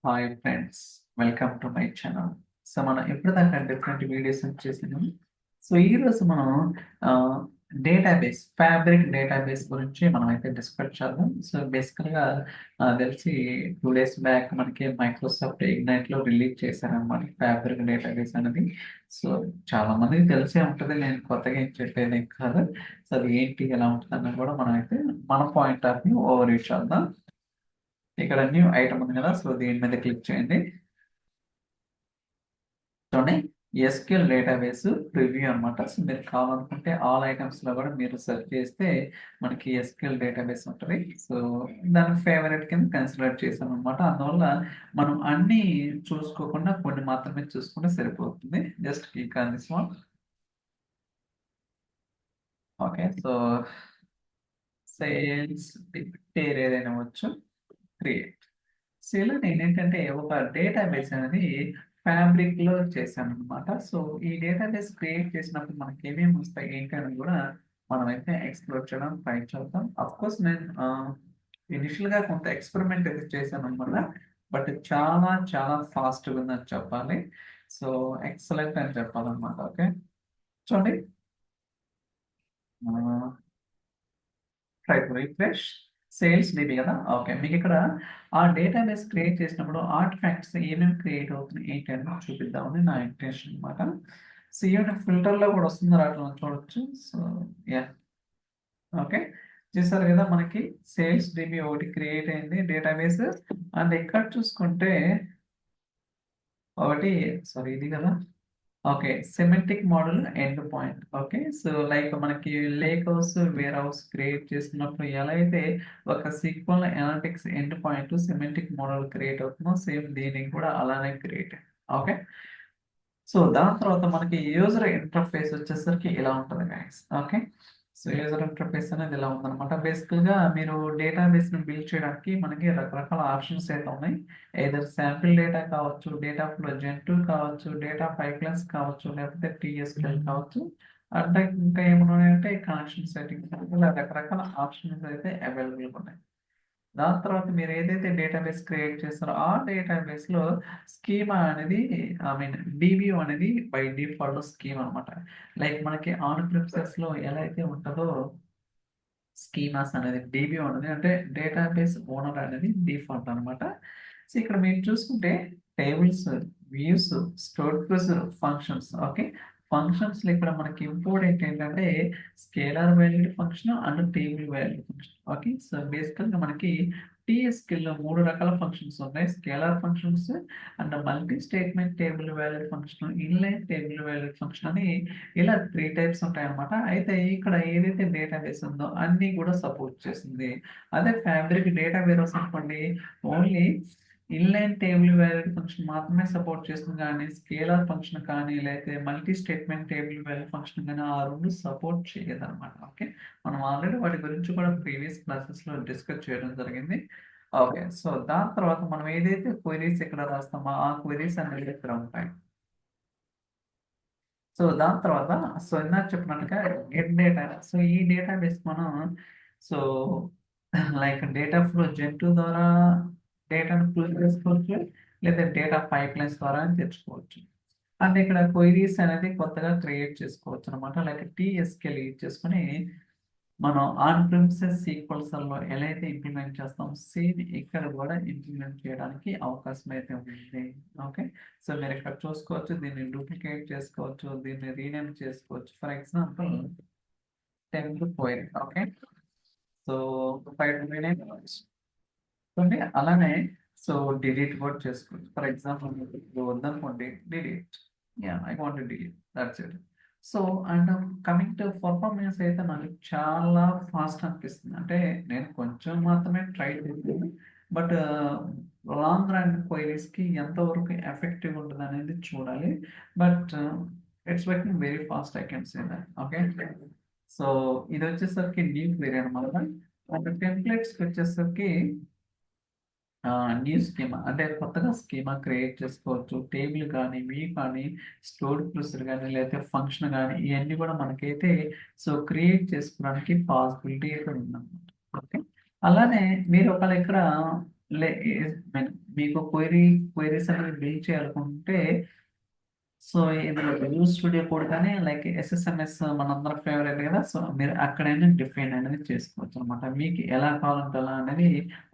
Hi friends, welcome to my channel. So మనం ఎప్పటిదాకా different videos చేసినాము. సో ఈరోజు మనం డేటాబేస్ ఫ్యాబ్రిక్ డేటాబేస్ గురించి మనం అయితే డిస్కస్ చేద్దాం. సో బేసికల్గా తెలిసి 2 days బ్యాక్ మనకి మైక్రోసాఫ్ట్ ఇగ్నైట్లో రిలీజ్ చేశారనమాట ఫ్యాబ్రిక్ డేటాబేస్ అనేది. సో చాలా మందికి తెలిసే ఉంటుంది, నేను కొత్తగా ఏం చెప్పేది కాదు. సో అది ఏంటి, ఎలా ఉంటుంది అన్నది కూడా మనం అయితే మన point of view over view చేద్దాం. ఇక్కడ న్యూ ఐటమ్ ఉంది కదా, సో దీని మీద క్లిక్ చేయండి. చూడండి, ఎస్క్యూఎల్ డేటాబేస్ ప్రివ్యూ అనమాట. సో మీరు కావాలనుకుంటే ఆల్ ఐటమ్స్ లో కూడా మీరు సెర్చ్ చేస్తే మనకి ఎస్క్యూఎల్ డేటాబేస్ ఉంటుంది. సో దాని ఫేవరెట్ కింద కన్సిడర్ చేసాం అనమాట. అందువల్ల మనం అన్ని చూసుకోకుండా కొన్ని మాత్రమే చూసుకుంటే సరిపోతుంది. Just click on this one. Okay, so sales పేరు ఏదైనా వచ్చు, క్రియేట్. సో ఇలా నేను ఏంటంటే ఒక డేటాబేస్ అనేది ఫ్యాబ్రిక్ లో చేశాను అనమాట. సో ఈ డేటాబేస్ క్రియేట్ చేసినప్పుడు మనకి ఏమేమి వస్తాయి ఏంటి అని కూడా మనం అయితే ఎక్స్ప్లోర్ చేయడం ట్రై చేద్దాం. అఫ్ కోర్స్ నేను ఇనిషియల్ గా కొంత ఎక్స్పెరిమెంట్ అయితే చేశాను అనమాట. బట్ చాలా చాలా ఫాస్ట్ గా ఉందని చెప్పాలి. సో ఎక్సలెంట్ అని చెప్పాలన్నమాట. ఓకే, చూడండి, try to refresh. Sales dB కదా. ఓకే, మీకు ఇక్కడ ఆ డేటాబేస్ క్రియేట్ చేసినప్పుడు ఆర్ట్ ఫ్యాక్ట్స్ ఏమేమి క్రియేట్ అవుతున్నాయి ఏంటి అని చూపిద్దామని నా ఇంటెన్షన్ అనమాట. సో ఈవెన్ ఫిల్టర్లో కూడా వస్తుంది, అట్లా చూడొచ్చు. సో యా, ఓకే, చూసారు కదా, మనకి సేల్స్ డిబి ఒకటి క్రియేట్ అయింది డేటాబేస్. అండ్ ఇక్కడ చూసుకుంటే ఒకటి, సారీ ఇది కదా. Okay, symmetric model end point. Okay, so like మనకి lakehouse warehouse create చేస్తున్నప్పుడు ఎలా అయితే ఒక SQL analytics end point symmetric model create అవుతుందో, సేమ్ దీనికి కూడా అలానే క్రియేట్. ఓకే, సో దాని తర్వాత మనకి యూజర్ ఇంటర్ఫేస్ వచ్చేసరికి ఇలా ఉంటుంది guys. Okay, so user interface అనేది ఇలా ఉందన్నమాట. బేసికల్ గా మీరు డేటాబేస్ ని బిల్డ్ చేయడానికి మనకి రకరకాల ఆప్షన్స్ అయితే ఉన్నాయి. ఏదర్ శాంపిల్ డేటా కావచ్చు, డేటా ఫ్లో జెన్2 కావచ్చు, డేటా పైప్లైన్స్ కావచ్చు, లేకపోతే టీఎస్క్యూఎల్ కావచ్చు. అంటే ఇంకా ఏమన్నా అంటే కనెక్షన్ సెట్టింగ్స్, ఇలా రకరకాల ఆప్షన్స్ అయితే అవైలబుల్ ఉన్నాయి. దాని తర్వాత మీరు ఏదైతే డేటాబేస్ క్రియేట్ చేస్తారో ఆ డేటాబేస్ లో స్కీమా అనేది, ఐ మీన్ డిబిఓ అనేది బై డిఫాల్ట్ స్కీమ్ అనమాట. లైక్ మనకి ఆన్ ప్రిమిసెస్ లో ఎలా అయితే ఉంటుందో స్కీమాస్ అనేది డిబిఓ అనేది, అంటే డేటాబేస్ ఓనర్ అనేది డిఫాల్ట్ అనమాట. సో ఇక్కడ మీరు చూసుకుంటే tables, views, stores, functions. Okay, functions ఇక్కడ మనకి ఇంపార్టెంట్ ఏంటంటే scalar valued function and table valued function. Okay, so బేసికల్ గా మనకి టీఎస్క్యూఎల్ లో 3 రకాల ఫంక్షన్స్ ఉన్నాయి. Scalar functions and multi statement table valued function, inline table valued function అని ఇలా 3 టైప్స్ ఉంటాయి అన్నమాట. అయితే ఇక్కడ ఏదైతే డేటాబేస్ ఉందో అన్ని కూడా సపోర్ట్ చేస్తుంది. అదే ఫ్యాబ్రిక్ డేటా వేరోస్ అనుకోండి, only inline table valued function మాత్రమే సపోర్ట్ చేస్తుంది, కానీ స్కేలార్ ఫంక్షన్ కానీ లేకపోతే multi statement table valued function కానీ ఆ రెండు సపోర్ట్ చేయదు అనమాట. ఓకే, మనం ఆల్రెడీ వాటి గురించి కూడా ప్రీవియస్ క్లాసెస్ లో డిస్కస్ చేయడం జరిగింది. ఓకే, సో దాని తర్వాత మనం ఏదైతే క్వెరీస్ ఇక్కడ రాస్తామో ఆ క్వెరీస్ అనేది ఇక్కడ ఉంటాయి. సో దాని తర్వాత, సో ఇందాక చెప్పినట్టుగా గెట్ డేటా. సో ఈ డేటాబేస్ మనం, సో లైక్ డేటా ఫ్లో జెన్2 ద్వారా డేటాను పుల్ చేసుకోవచ్చు, లేదా డేటా పైప్లైన్స్ ద్వారా తెచ్చుకోవచ్చు. అండ్ ఇక్కడ క్వైరీస్ అనేది కొత్తగా క్రియేట్ చేసుకోవచ్చు అనమాట. లైక్ టీఎస్క్యూఎల్ యూజ్ చేసుకుని మనం ఆన్ ప్రిమిసెస్ సీక్వెల్ సర్వర్లో ఎలా అయితే ఇంప్లిమెంట్ చేస్తాం, సేమ్ ఇక్కడ కూడా ఇంప్లిమెంట్ చేయడానికి అవకాశం అయితే ఉంది. ఓకే, సో మీరు ఇక్కడ చూసుకోవచ్చు, దీన్ని డూప్లికేట్ చేసుకోవచ్చు, దీన్ని రీనేమ్ చేసుకోవచ్చు. For example temp query. Okay, so rename చూడండి, అలానే సో డిలీట్ కూడా చేసుకోవచ్చు. ఫర్ ఎగ్జాంపుల్ ఇప్పుడు వద్దనుకోండి, delete. Yeah, I want delete, that's it. So and coming to performance అయితే నాకు చాలా ఫాస్ట్ అనిపిస్తుంది. అంటే నేను కొంచెం మాత్రమే ట్రై చేశాను, బట్ లాంగ్ రన్ క్వైరీస్ కి ఎంతవరకు ఎఫెక్టివ్ ఉంటుంది అనేది చూడాలి. But it's working very fast, I can say that. Okay, so ఇది వచ్చేసరికి న్యూ క్వైరీ అనమాట. అండ్ టెంప్లెట్స్కి వచ్చేసరికి న్యూ స్కీమా, అంటే కొత్తగా స్కీమా క్రియేట్ చేసుకోవచ్చు. టేబుల్ కానీ వ్యూ కానీ స్టోర్ ప్రొసీజర్ కానీ లేకపోతే ఫంక్షన్ కానీ ఇవన్నీ కూడా మనకైతే సో క్రియేట్ చేసుకోవడానికి పాసిబిలిటీ అయితే ఉందన్నమాట. ఓకే, అలానే మీరు ఒకవేళ ఇక్కడ మీకు క్వైరీస్ అనేది బిల్డ్ చేయాలనుకుంటే సో ఇందులో విజువల్ స్టూడియో కోడ్ కానీ లైక్ ఎస్ఎస్ఎంఎస్ మనందరం ఫేవరెట్ కదా, సో మీరు అక్కడైనా డిఫైన్ అనేది చేసుకోవచ్చు అనమాట. మీకు ఎలా కావాలంటే అలా అనేది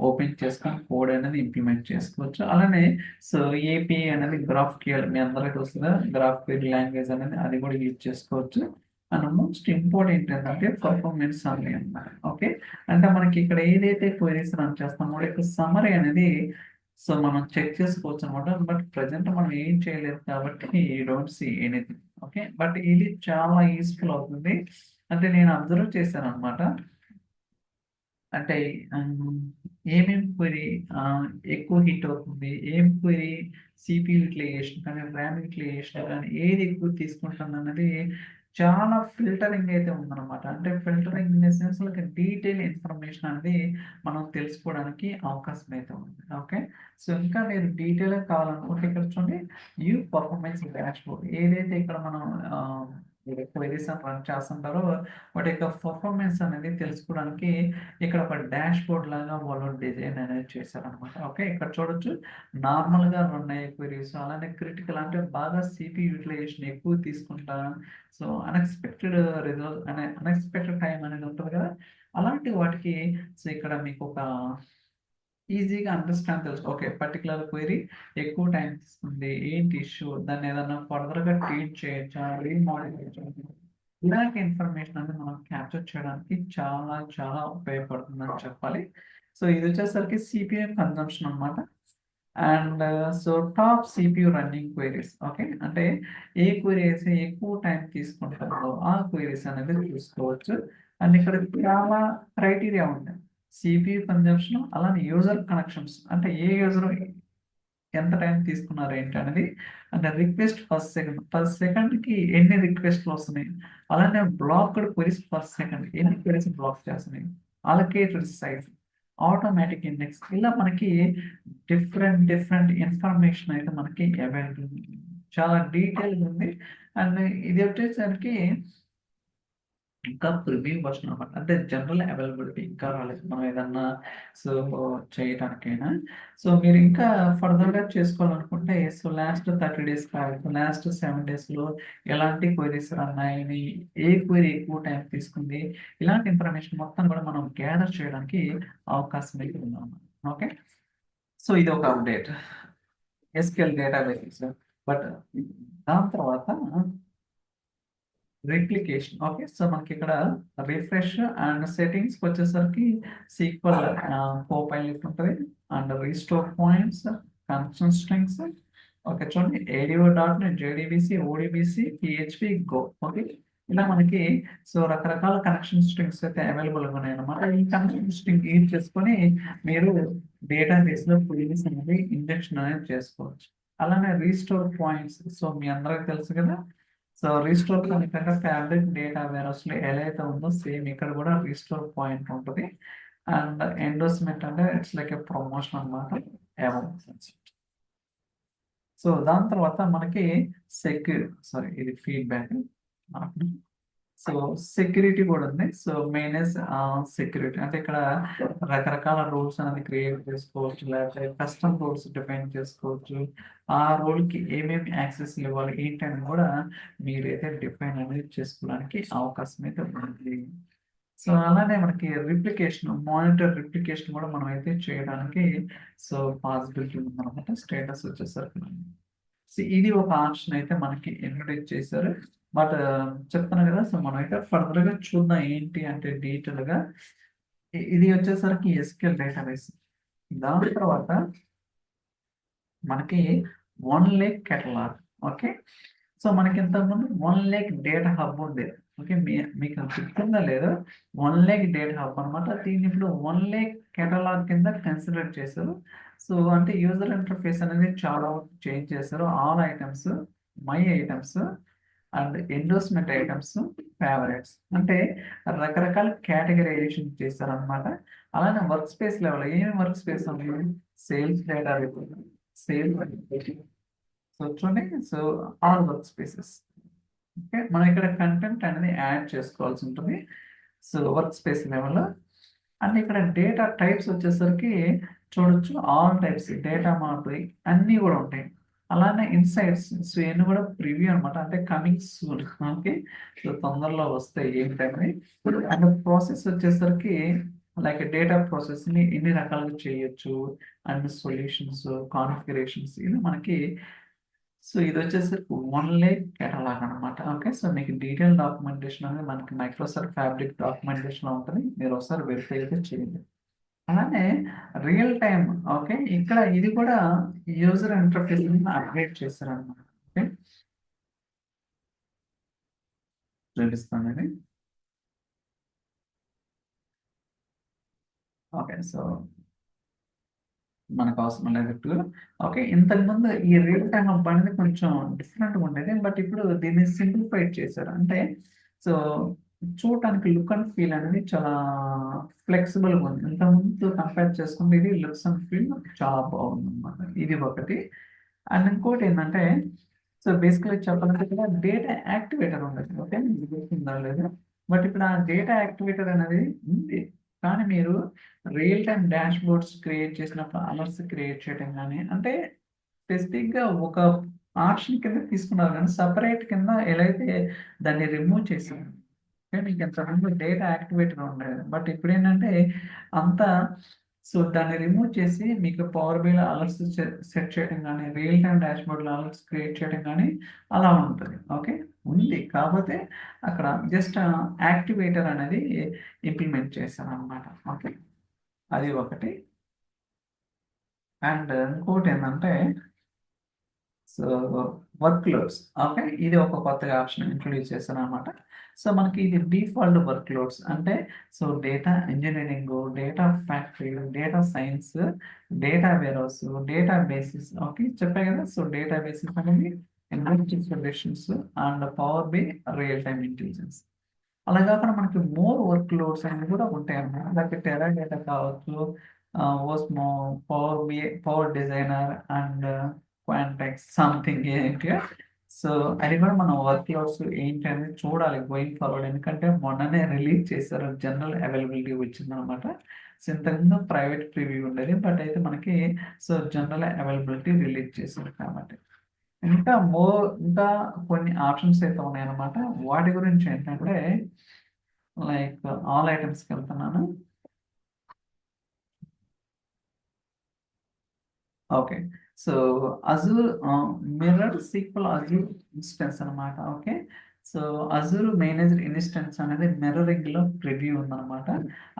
ఓపెన్ చేసుకొని కోడ్ అనేది ఇంప్లిమెంట్ చేసుకోవచ్చు. అలానే సో ఏపీఐ అనేది గ్రాఫ్ క్యూఎల్ మీ అందరికీ వస్తుందా, గ్రాఫ్ క్యూఎల్ లాంగ్వేజ్ అనేది అది కూడా యూజ్ చేసుకోవచ్చు. అండ్ మోస్ట్ ఇంపార్టెంట్ ఏంటంటే పర్ఫార్మెన్స్ అనేది అన్నమాట. ఓకే, అంటే మనకి ఇక్కడ ఏదైతే క్వైరీస్ రన్ చేస్తామో ఇక్కడ సమరీ అనేది సో మనం చెక్ చేసుకోవచ్చు అనమాట. బట్ ప్రజెంట్ మనం ఏం చేయలేదు కాబట్టి you don't see anything. Okay, but ఇది చాలా యూస్ఫుల్ అవుతుంది. అంటే నేను అబ్జర్వ్ చేశాను అనమాట. అంటే ఏమేం క్వెరీ ఎక్కువ హిట్ అవుతుంది, ఏం క్వెరీ సిపి యూటిలైజేషన్ కానీ ర్యామ్ యూటిలైజేషన్ కానీ ఏది ఎక్కువ తీసుకుంటుంది అన్నది చాలా ఫిల్టరింగ్ అయితే ఉందన్నమాట. అంటే filtering in the sense like detail information అనేది మనం తెలుసుకోవడానికి అవకాశం అయితే ఉంది. ఓకే, సో ఇంకా మీరు డీటెయిల్గా కావాలనుకుంటే ఇక్కడ చూడండి యూ పర్ఫార్మెన్స్ డాష్ బోర్డ్ ఏదైతే ఇక్కడ మనం క్వెరీస్ రన్ చేస్తుంటారో వాటి యొక్క పర్ఫార్మెన్స్ అనేది తెలుసుకోవడానికి ఇక్కడ ఒక డాష్ బోర్డ్ లాగా వాళ్ళు డిజైన్ అనేది చేశారనమాట. ఓకే, ఇక్కడ చూడొచ్చు నార్మల్గా రన్ అయ్యే క్వెరీస్ అలానే క్రిటికల్ అంటే బాగా సిపి యూటిలైజేషన్ ఎక్కువ తీసుకుంటా సో అన్ఎక్స్పెక్టెడ్ రిజల్ట్ అనే అన్ఎక్స్పెక్టెడ్ టైం అనేది ఉంటుంది కదా, అలాంటి వాటికి సో ఇక్కడ మీకు ఒక ఈజీగా అండర్స్టాండ్ తెలుసు. ఓకే, పర్టికులర్ క్వెరీ ఎక్కువ టైం తీసుకుంది, ఏంటి ఇష్యూ, దాన్ని ఏదన్నా ఫర్దర్గా ట్రీట్ చేయొచ్చా, రీమోడల్ చేయొచ్చా, ఇలాంటి ఇన్ఫర్మేషన్ అనేది మనం క్యాప్చర్ చేయడానికి చాలా చాలా ఉపయోగపడుతుందని చెప్పాలి. సో ఇది వచ్చేసరికి సిపియు కన్జంప్షన్ అనమాట. And so top CPU running queries. Okay, అంటే ఏ క్వైరీ అయితే ఎక్కువ టైం తీసుకుంటుందో ఆ క్వైరీస్ అనేది చూసుకోవచ్చు. అండ్ ఇక్కడ చాలా క్రైటీరియా ఉంది, సిపియు కన్జంప్షన్ అలానే యూజర్ కనెక్షన్స్ అంటే ఏ యూజర్ ఎంత టైం తీసుకున్నారు ఏంటి అనేది, అంటే రిక్వెస్ట్ పర్ సెకండ్కి ఎన్ని రిక్వెస్ట్లు వస్తున్నాయి, అలానే బ్లాక్డ్ క్వెరీస్ పర్ సెకండ్ ఎన్ని క్వెరీస్ బ్లాక్ చేస్తున్నాయి, అలొకేటెడ్ సైజ్, ఆటోమేటిక్ ఇండెక్స్, ఇలా మనకి డిఫరెంట్ డిఫరెంట్ ఇన్ఫర్మేషన్ అయితే మనకి అవైలబుల్ చాలా డీటెయిల్గా ఉంది. అండ్ ఇది వచ్చేసరికి ఇంకా ప్రివ్యూ వర్షన్ అనమాట. అంటే జనరల్ అవైలబిలిటీ ఇంకా రాలేదు మనం ఏదన్నా సో చేయడానికైనా. సో మీరు ఇంకా ఫర్దర్గా చేసుకోవాలనుకుంటే సో లాస్ట్ 30 డేస్ కావచ్చు, లాస్ట్ 7 డేస్లో ఎలాంటి క్వైరీస్ రన్ అయ్యాయి, ఏ క్వైరీ ఎక్కువ టైం తీసుకుంది, ఇలాంటి ఇన్ఫర్మేషన్ మొత్తం కూడా మనం గ్యాదర్ చేయడానికి అవకాశం అయితే ఉందన్నమాట. ఓకే, సో ఇది ఒక అప్డేట్ ఎస్క్యూఎల్ డేటాబేస్. బట్ దాని తర్వాత రిప్లికేషన్. ఓకే, సో మనకి ఇక్కడ రిఫ్రెష్ అండ్ సెట్టింగ్స్ వచ్చేసరికి సీక్వెల్ కోపైలట్ ఉంటుంది and restore points, connection strings. Okay చూడండి ADO dot net, JDBC, ODBC, PHP, go. Okay, ఇలా మనకి సో రకరకాల కనెక్షన్ స్ట్రింగ్స్ అయితే అవైలబుల్గా ఉన్నాయి అన్నమాట. ఈ కనెక్షన్ స్ట్రింగ్ యూజ్ చేసుకొని మీరు డేటాబేస్లో క్వెరీస్ అనేది ఇంజెక్షన్ అనేది చేసుకోవచ్చు. అలానే రీస్టోర్ పాయింట్స్, సో మీ అందరికి తెలుసు కదా, సో రీస్టోర్ కనుక ఫ్యాబ్రిక్ డేటా వేరస్ లో ఎలా అయితే ఉందో సేమ్ ఇక్కడ కూడా రీస్టోర్ పాయింట్ ఉంటుంది. అండ్ ఎండోస్మెంట్ అంటే ఇట్స్ లైక్ ఎ ప్రమోషన్ అనమాట. సో దాని తర్వాత మనకి ఇది ఫీడ్బ్యాక్. సో సెక్యూరిటీ కూడా ఉంది. సో మెయినెస్ సెక్యూరిటీ అంటే ఇక్కడ రకరకాల రూల్స్ అనేది క్రియేట్ చేసుకోవచ్చు, లేకపోతే కస్టమ్ రూల్స్ డిఫైన్ చేసుకోవచ్చు. ఆ రూల్కి ఏమేమి యాక్సెస్ ఇవ్వాలి ఏంటి అని కూడా మీరైతే డిఫైన్ అనేది చేసుకోవడానికి అవకాశం అయితే ఉంది. సో అలానే మనకి మానిటర్ రిప్లికేషన్ కూడా మనం అయితే చేయడానికి సో పాసిబిలిటీ ఉందన్నమాట. స్టేటస్ వచ్చేసరికి సో ఇది ఒక ఆప్షన్ అయితే మనకి ఇంట్రొడ్యూస్ చేశారు. బట్ చెప్తాను కదా, సో మనం అయితే ఫర్దర్గా చూద్దాం ఏంటి అంటే డీటెయిల్గా. ఇది వచ్చేసరికి ఎస్క్యూఎల్ డేటాబేస్. దాని తర్వాత మనకి 1 లేక్ కేటలాగ్. ఓకే, సో మనకి ఇంతకుముందు 1 లేక్ డేటా హబ్ ఉండేది. ఓకే, మీకు గుర్తుందా లేదు, 1 లేక్ డేటా హబ్ అనమాట. దీన్ని ఇప్పుడు 1 లేక్ కేటలాగ్ కింద కన్సిడర్ చేశారు. సో అంటే యూజర్ ఇంటర్ఫేస్ అనేది చాలా చేంజ్ చేశారు. All items, my items and endowment items, favourites అంటే రకరకాల కేటగరైజేషన్ చేశారు అనమాట. అలానే వర్క్ స్పేస్ లెవెల్ ఏమేమి వర్క్ స్పేస్ ఉంది, సేల్స్ డేటా, సేల్స్, సో చూడండి, so all work spaces. Okay, మనం ఇక్కడ కంటెంట్ అనేది యాడ్ చేసుకోవాల్సి ఉంటుంది. So work space level and ఇక్కడ డేటా టైప్స్ వచ్చేసరికి చూడొచ్చు. ఆల్ టైప్స్ డేటా మానిటరింగ్ అన్నీ కూడా ఉంటాయి. అలానే ఇన్సైట్స్, సో ఇవన్నీ కూడా ప్రివ్యూ అనమాట, అంటే కమింగ్ సూన్. ఓకే, సో తొందరలో వస్తాయి ఏంటంటే. అండ్ ప్రాసెస్ వచ్చేసరికి లైక్ డేటా ప్రాసెస్ని ఎన్ని రకాలుగా చేయొచ్చు, అండ్ సొల్యూషన్స్, కాన్ఫిగరేషన్స్, ఇది మనకి. సో ఇది వచ్చేసరికి వన్ లేక్ కేటలాగ్ అనమాట. ఓకే, సో మీకు డీటెయిల్ డాక్యుమెంటేషన్ అనేది మనకి మైక్రోసాఫ్ట్ ఫ్యాబ్రిక్ డాక్యుమెంటేషన్ లో ఉంటుంది, మీరు ఒకసారి వెరిఫై అయితే చేయండి. అలానే రియల్ టైం, ఓకే, ఇక్కడ ఇది కూడా యూజర్ ఇంటర్ఫేస్ అప్డేట్ చేశారనమాట. ఓకే, చూపిస్తాను ఇది. ఓకే, సో మనకు అవసరం లేదు ఇప్పుడు. ఓకే, ఇంతకుముందు ఈ రియల్ టైం అప్ అనేది కొంచెం డిఫరెంట్గా ఉండేది, బట్ ఇప్పుడు దీన్ని సింప్లిఫైడ్ చేశారు. అంటే సో చూడటానికి లుక్ అండ్ ఫీల్ అనేది చాలా ఫ్లెక్సిబుల్గా ఉంది. ఇంతకుముందు కంపేర్ చేసుకుంటే ఇది లుక్స్ అండ్ ఫీల్ చాలా బాగుంది అనమాట. ఇది ఒకటి. అండ్ ఇంకోటి ఏంటంటే, సో బేసికలీ చెప్పాలంటే ఇక్కడ డేటా యాక్టివేటర్ ఉండదు. ఓకే, మీకు గుర్తుందా లేదా, బట్ ఇప్పుడు ఆ డేటా యాక్టివేటర్ అనేది ఉంది. కానీ మీరు real time dash boards create చేసినప్పుడు అలర్ట్స్ క్రియేట్ చేయడం కానీ, అంటే స్పెసిఫిక్ గా ఒక ఆప్షన్ కింద తీసుకున్నారు, కానీ సపరేట్ కింద ఎలా అయితే దాన్ని రిమూవ్ చేశారు. అంటే మీకు ఇంతకుముందు డేటా యాక్టివేటర్ ఉండేది, బట్ ఇప్పుడు ఏంటంటే అంతా, సో దాన్ని రిమూవ్ చేసి మీకు పవర్ బిలో అలర్ట్స్ సెట్ చేయడం కానీ, రియల్ టైమ్ డాష్ బోర్డ్లో అలర్ట్స్ క్రియేట్ చేయడం కానీ అలా ఉంటుంది. ఓకే, ఉంది, కాకపోతే అక్కడ జస్ట్ యాక్టివేటర్ అనేది ఇంప్లిమెంట్ చేశాను అనమాట. ఓకే, అది ఒకటి. అండ్ ఇంకోటి ఏంటంటే, సో వర్క్ లోడ్స్. ఓకే, ఇది ఒక కొత్తగా ఆప్షన్ ఇంట్రొడ్యూస్ చేశాను అనమాట. సో మనకి ఇది డిఫాల్ట్ వర్క్ లోడ్స్ అంటే, so data engineering, data factory, data science, data warehouse, data basis. Okay, చెప్పాయి కదా, సో డేటా బేసిస్ అనేది investing solutions and power be real time intelligence. అలా కాకుండా మనకి మోర్ వర్క్ లోడ్స్ అనేవి కూడా ఉంటాయి అన్నమాట. లైక్ టెరా డేటా కావచ్చు, Osmo, power BI, power designer and క్వాంటెక్స్ something ఏంటి. సో అది కూడా మనం వర్క్ లోడ్స్ ఏంటి అనేది చూడాలి గోయింగ్ ఫార్వర్డ్, ఎందుకంటే మొన్ననే రిలీజ్ చేశారు, జనరల్ అవైలబిలిటీ వచ్చింది అనమాట. సో ఇంతకుముందు ప్రైవేట్ ప్రివ్యూ ఉండేది, బట్ అయితే మనకి సో జనరల్ అవైలబిలిటీ రిలీజ్ చేశారు కాబట్టి. ఇంకా కొన్ని ఆప్షన్స్ అయితే ఉన్నాయన్నమాట. వాటి గురించి ఏంటంటే, లైక్ ఆల్ ఐటమ్స్కి వెళ్తున్నాను. Okay, so Azure mirror sequel Azure instance అనమాట. Okay, so Azure managed instance అనేది మిర్రరింగ్ లో ప్రివ్యూ ఉందన్నమాట.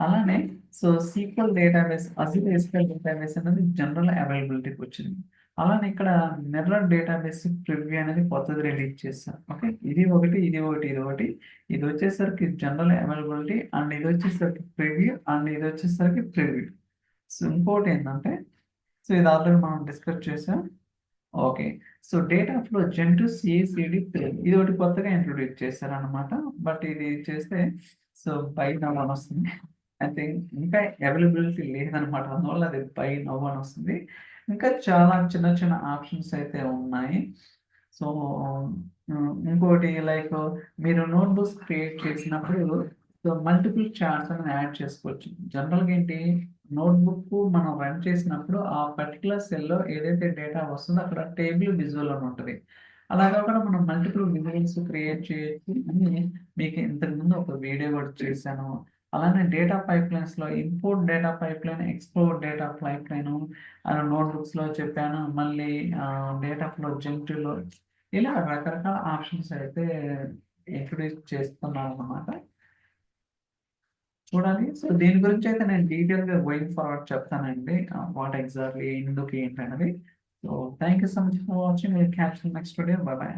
అలానే so sequel database, Azure SQL database అనేది జనరల్ అవైలబిలిటీకి వచ్చింది. అలానే ఇక్కడ మిర్రర్ డేటాబేస్ ప్రివ్యూ అనేది కొత్తది రిలీజ్ చేశారు. ఓకే, ఇది ఒకటి, ఇది ఒకటి, ఇది ఒకటి. ఇది వచ్చేసరికి జనరల్ అవైలబిలిటీ, అండ్ ఇది వచ్చేసరికి ప్రివ్యూ, అండ్ ఇది వచ్చేసరికి ప్రివ్యూ. సో ఇంకోటి ఏంటంటే, సో ఇది ఆల్రెడీ మనం డిస్కస్ చేసాం. Okay, so data flow జెన్2 CICD ఇది ఒకటి కొత్తగా ఇంట్రొడ్యూస్ చేశారనమాట. బట్ ఇది చేస్తే సో బై నవ్ అని వస్తుంది. ఐ థింక్ ఇంకా అవైలబిలిటీ లేదనమాట, అందువల్ల అది బై నవ్ అని వస్తుంది. ఇంకా చాలా చిన్న చిన్న ఆప్షన్స్ అయితే ఉన్నాయి. సో ఇంకోటి లైక్ మీరు నోట్బుక్స్ క్రియేట్ చేసినప్పుడు సో మల్టిపుల్ చార్ట్స్ అని యాడ్ చేసుకోవచ్చు. జనరల్గా ఏంటి, నోట్బుక్ మనం రన్ చేసినప్పుడు ఆ పర్టికులర్ సెల్లో ఏదైతే డేటా వస్తుందో అక్కడ టేబుల్ విజువల్ అని ఉంటుంది. అలా కాకుండా మనం మల్టిపుల్ విజువల్స్ క్రియేట్ చేయొచ్చు అని మీకు ఇంతకుముందు ఒక వీడియో కూడా చేశాను. అలానే డేటా పైప్లైన్స్ లో import data pipeline, export data pipeline అని నోట్బుక్స్ లో చెప్పాను. మళ్ళీ డేటా ఫ్లో జెన్2లో ఇలా రకరకాల ఆప్షన్స్ అయితే ఇంట్రొడ్యూస్ చేస్తున్నాను అన్నమాట. చూడాలి. సో దీని గురించి అయితే నేను డీటెయిల్ గా గోయింగ్ ఫార్వర్డ్ చెప్తానండి, వాట్ ఎగ్జాక్ట్లీ ఎందుకు ఏంటి అనేది. So thank you so much for watching. Will catch you next video. By by.